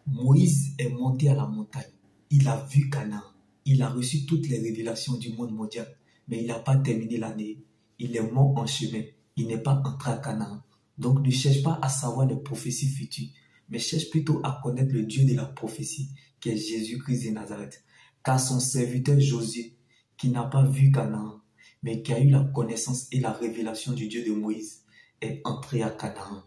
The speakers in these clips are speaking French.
Moïse est monté à la montagne. Il a vu Canaan. Il a reçu toutes les révélations du monde mondial. Mais il n'a pas terminé l'année. Il est mort en chemin. Il n'est pas entré à Canaan. Donc ne cherche pas à savoir les prophéties futures, mais cherche plutôt à connaître le Dieu de la prophétie, qui est Jésus-Christ de Nazareth. Car son serviteur Josué, qui n'a pas vu Canaan, mais qui a eu la connaissance et la révélation du Dieu de Moïse, est entré à Canaan.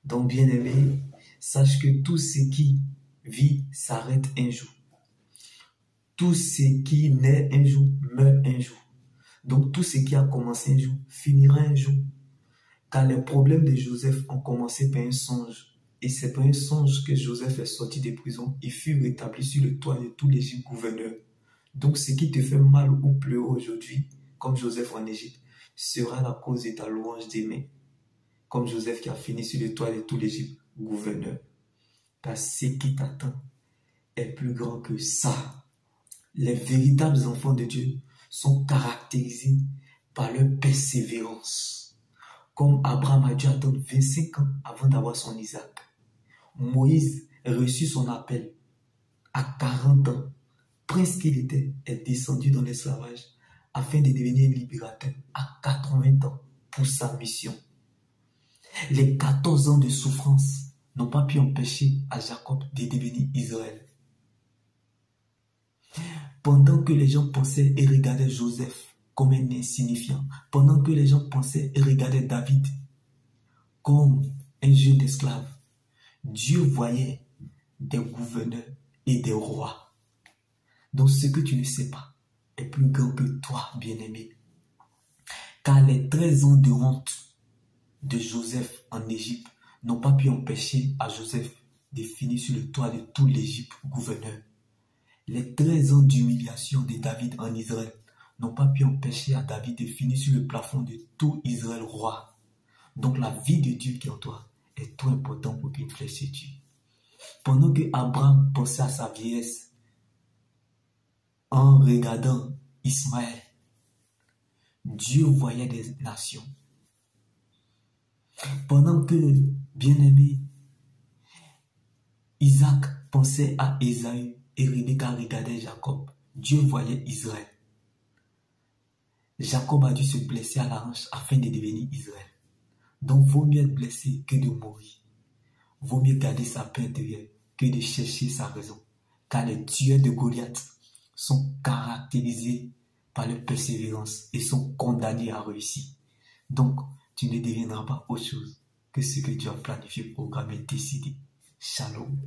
Donc, bien-aimé, sache que tout ce qui vit s'arrête un jour. Tout ce qui naît un jour meurt un jour. Donc, tout ce qui a commencé un jour finira un jour. Car les problèmes de Joseph ont commencé par un songe. Et c'est par un songe que Joseph est sorti de prison. Il fut rétabli sur le toit de tout l'Égypte gouverneur. Donc, ce qui te fait mal ou pleurer aujourd'hui, comme Joseph en Égypte, sera la cause de ta louange demain. Comme Joseph qui a fini sur le toit de tout l'Égypte gouverneur. Car ce qui t'attend est plus grand que ça. Les véritables enfants de Dieu sont caractérisés par leur persévérance. Comme Abraham a dû attendre 25 ans avant d'avoir son Isaac. Moïse reçut son appel à 40 ans. Prince qu'il était, est descendu dans l'esclavage afin de devenir libérateur à 80 ans pour sa mission. Les 14 ans de souffrance n'ont pas pu empêcher à Jacob de devenir Israël. Pendant que les gens pensaient et regardaient Joseph comme un insignifiant, pendant que les gens pensaient et regardaient David comme un jeune esclave, Dieu voyait des gouverneurs et des rois. Donc ce que tu ne sais pas est plus grand que toi, bien-aimé. Car les 13 ans de honte de Joseph en Égypte n'ont pas pu empêcher à Joseph de finir sur le toit de tout l'Égypte gouverneur. Les 13 ans d'humiliation de David en Israël n'ont pas pu empêcher à David de finir sur le plafond de tout Israël roi. Donc la vie de Dieu qui est en toi est trop importante pour qu'une flèche se tue. Pendant que Abraham pensait à sa vieillesse en regardant Ismaël, Dieu voyait des nations. Pendant que, bien-aimé, Isaac pensait à Ésaü et Rebecca regardait Jacob, Dieu voyait Israël. Jacob a dû se blesser à la hanche afin de devenir Israël. Donc, vaut mieux être blessé que de mourir. Vaut mieux garder sa paix intérieure que de chercher sa raison. Car les tueurs de Goliath sont caractérisés par leur persévérance et sont condamnés à réussir. Donc, tu ne deviendras pas autre chose que ce que tu as planifié, programmé, décidé. Shalom.